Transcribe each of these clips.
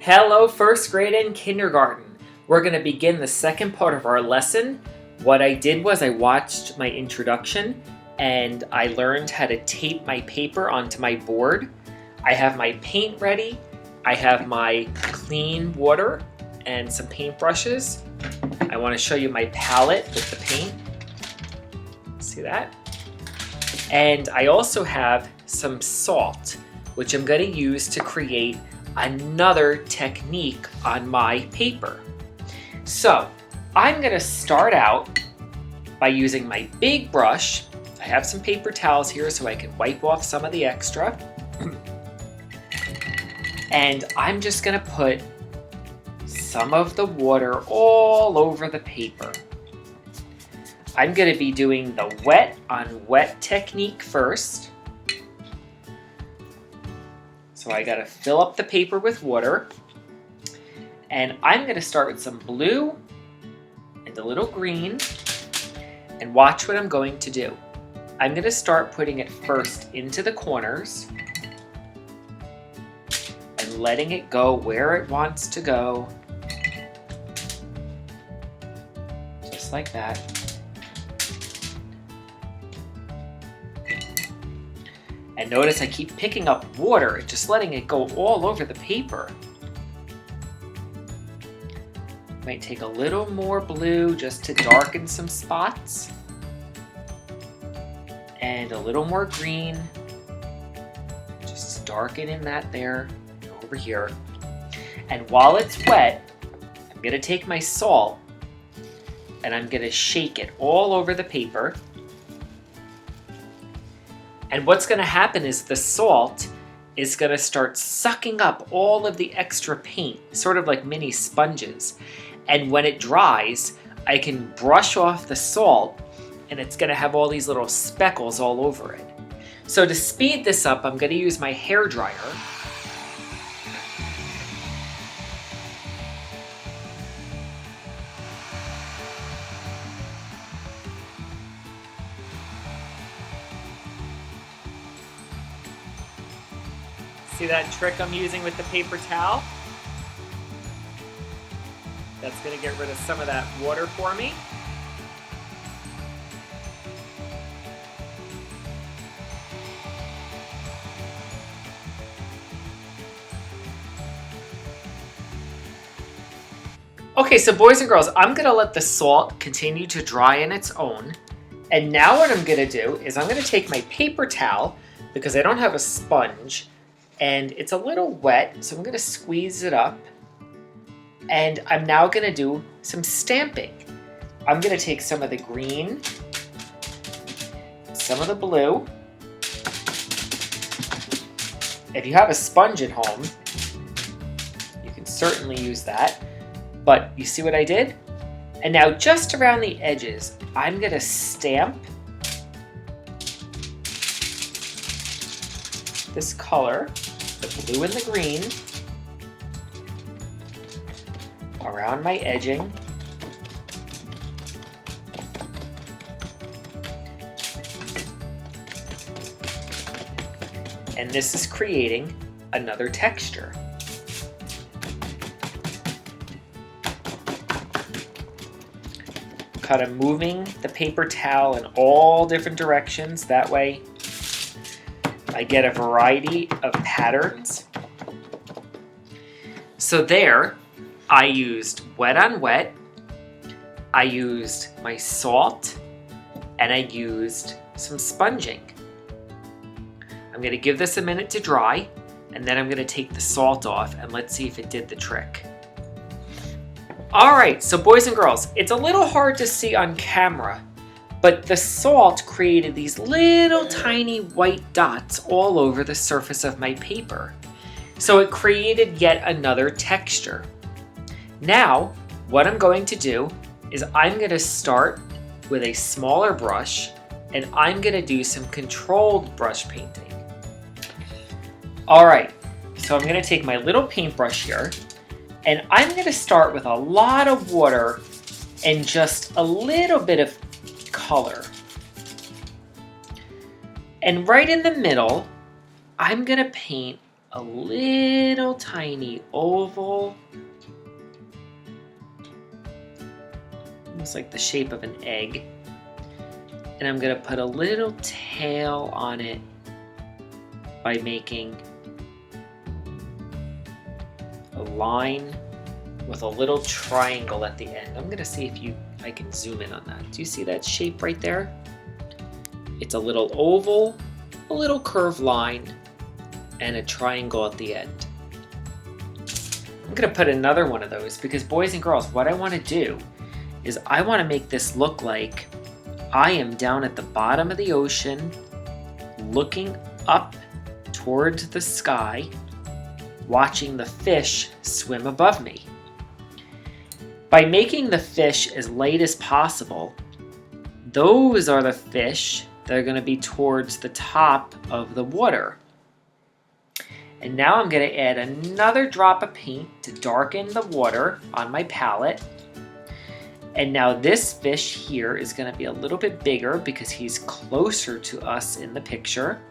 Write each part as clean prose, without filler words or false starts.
Hello, first grade and kindergarten. We're going to begin the second part of our lesson. What I did was I watched my introduction and I learned how to tape my paper onto my board. I have my paint ready. I have my clean water and some paint brushes. I want to show you my palette with the paint. See that? And I also have some salt, which I'm going to use to create another technique on my paper. So I'm going to start out by using my big brush. I have some paper towels here so I can wipe off some of the extra. And I'm just going to put some of the water all over the paper. I'm going to be doing the wet on wet technique first. So I got to fill up the paper with water. And I'm going to start with some blue and a little green. And watch what I'm going to do. I'm going to start putting it first into the corners and letting it go where it wants to go. Just like that. And notice I keep picking up water and just letting it go all over the paper. Might take a little more blue just to darken some spots. And a little more green, just to darken in that there, over here. And while it's wet, I'm gonna take my salt and I'm gonna shake it all over the paper. And what's going to happen is the salt is going to start sucking up all of the extra paint, sort of like mini sponges. And when it dries, I can brush off the salt and it's going to have all these little speckles all over it. So to speed this up, I'm going to use my hair dryer. See that trick I'm using with the paper towel? That's going to get rid of some of that water for me. Okay, so boys and girls, I'm going to let the salt continue to dry on its own. And now what I'm going to do is I'm going to take my paper towel, because I don't have a sponge, and it's a little wet, so I'm going to squeeze it up. And I'm now going to do some stamping. I'm going to take some of the green, some of the blue. If you have a sponge at home, you can certainly use that. But you see what I did? And now just around the edges, I'm going to stamp this color, the blue and the green, around my edging. And this is creating another texture. Kind of moving the paper towel in all different directions. That way I get a variety of patterns. So there, I used wet on wet, I used my salt, and I used some sponging. I'm going to give this a minute to dry, and then I'm going to take the salt off, and let's see if it did the trick. Alright, so boys and girls, it's a little hard to see on camera, but the salt created these little tiny white dots all over the surface of my paper. So it created yet another texture. Now, what I'm going to do is I'm going to start with a smaller brush and I'm going to do some controlled brush painting. Alright, so I'm going to take my little paintbrush here and I'm going to start with a lot of water and just a little bit of color. And right in the middle, I'm going to paint a little tiny oval, almost like the shape of an egg. And I'm going to put a little tail on it by making a line with a little triangle at the end. I'm going to see if I can zoom in on that. Do you see that shape right there? It's a little oval, a little curved line, and a triangle at the end. I'm going to put another one of those because, boys and girls, what I want to do is I want to make this look like I am down at the bottom of the ocean looking up towards the sky, watching the fish swim above me. By making the fish as light as possible, those are the fish that are going to be towards the top of the water. And now I'm going to add another drop of paint to darken the water on my palette. And now this fish here is going to be a little bit bigger because he's closer to us in the picture.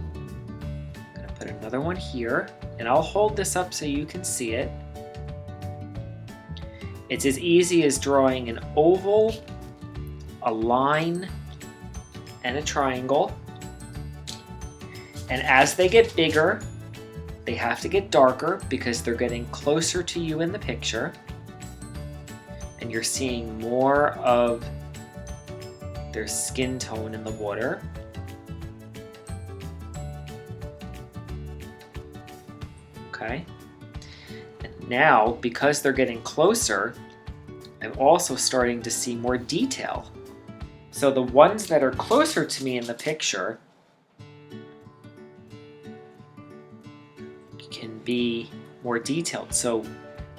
I'm going to put another one here, and I'll hold this up so you can see it. It's as easy as drawing an oval, a line, and a triangle. And as they get bigger, they have to get darker because they're getting closer to you in the picture. And you're seeing more of their skin tone in the water. Okay. And now, because they're getting closer, I'm also starting to see more detail. So the ones that are closer to me in the picture can be more detailed. So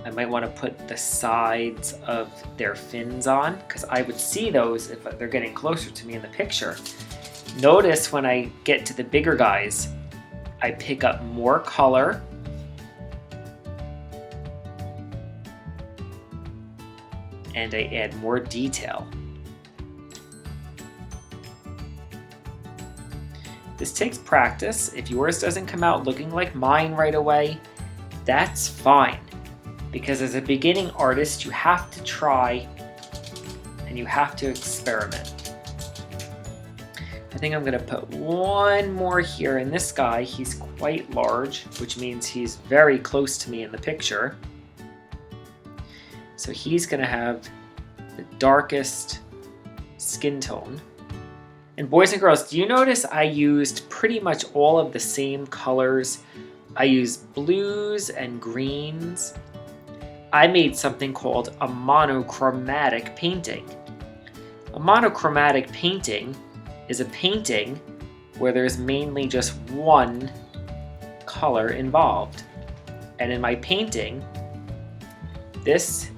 I might want to put the sides of their fins on because I would see those if they're getting closer to me in the picture. Notice when I get to the bigger guys, I pick up more color and I add more detail. This takes practice. If yours doesn't come out looking like mine right away, that's fine. Because as a beginning artist, you have to try and you have to experiment. I think I'm gonna put one more here. And this guy, he's quite large, which means he's very close to me in the picture. So he's gonna have the darkest skin tone. And boys and girls, do you notice I used pretty much all of the same colors? I used blues and greens. I made something called a monochromatic painting. A monochromatic painting is a painting where there's mainly just one color involved. And in my painting, this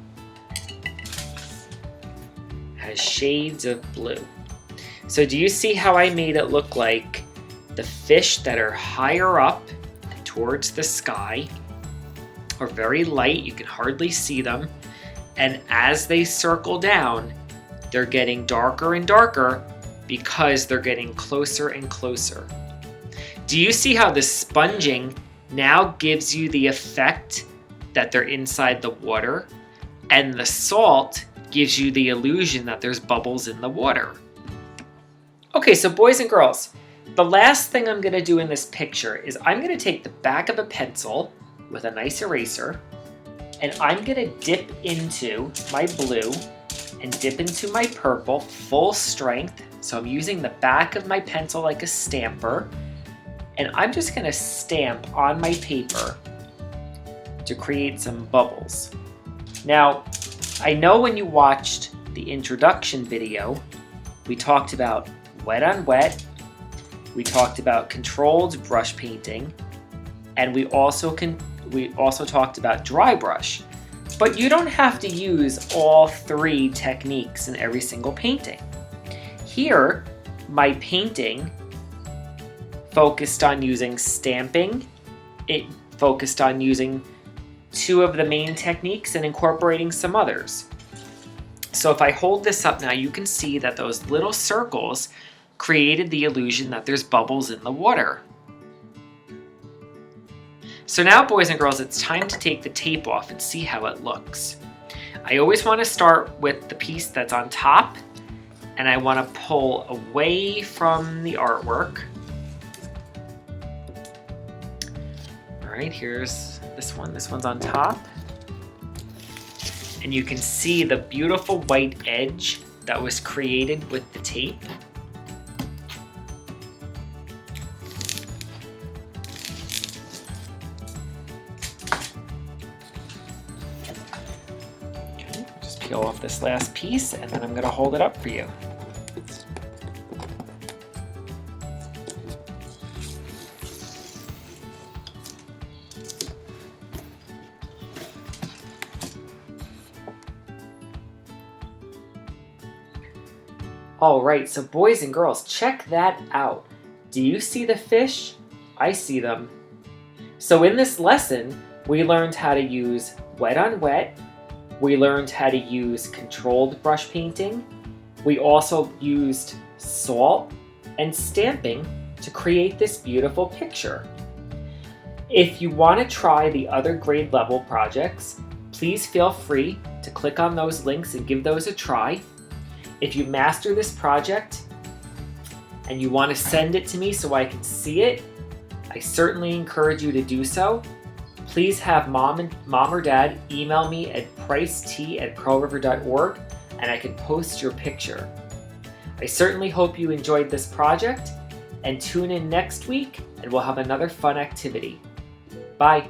has shades of blue. So do you see how I made it look like the fish that are higher up towards the sky are very light, you can hardly see them, and as they circle down, they're getting darker and darker because they're getting closer and closer. Do you see how the sponging now gives you the effect that they're inside the water, and the salt gives you the illusion that there's bubbles in the water? Okay, so boys and girls, the last thing I'm going to do in this picture is I'm going to take the back of a pencil with a nice eraser, and I'm going to dip into my blue and dip into my purple full strength. So I'm using the back of my pencil like a stamper, and I'm just going to stamp on my paper to create some bubbles. Now, I know when you watched the introduction video, we talked about wet on wet, we talked about controlled brush painting, and we also talked about dry brush. But you don't have to use all three techniques in every single painting. Here, my painting focused on using stamping. It focused on using two of the main techniques and incorporating some others. So if I hold this up now, you can see that those little circles created the illusion that there's bubbles in the water. So now, boys and girls, it's time to take the tape off and see how it looks. I always want to start with the piece that's on top, and I want to pull away from the artwork. All right, here's this one. This one's on top. And you can see the beautiful white edge that was created with the tape. Okay, just peel off this last piece, and then I'm going to hold it up for you. All right, so boys and girls, check that out. Do you see the fish? I see them. So in this lesson, we learned how to use wet on wet. We learned how to use controlled brush painting. We also used salt and stamping to create this beautiful picture. If you want to try the other grade level projects, please feel free to click on those links and give those a try. If you master this project and you want to send it to me so I can see it, I certainly encourage you to do so. Please have mom or dad email me at pricet@pearlriver.org and I can post your picture. I certainly hope you enjoyed this project, and tune in next week and we'll have another fun activity. Bye.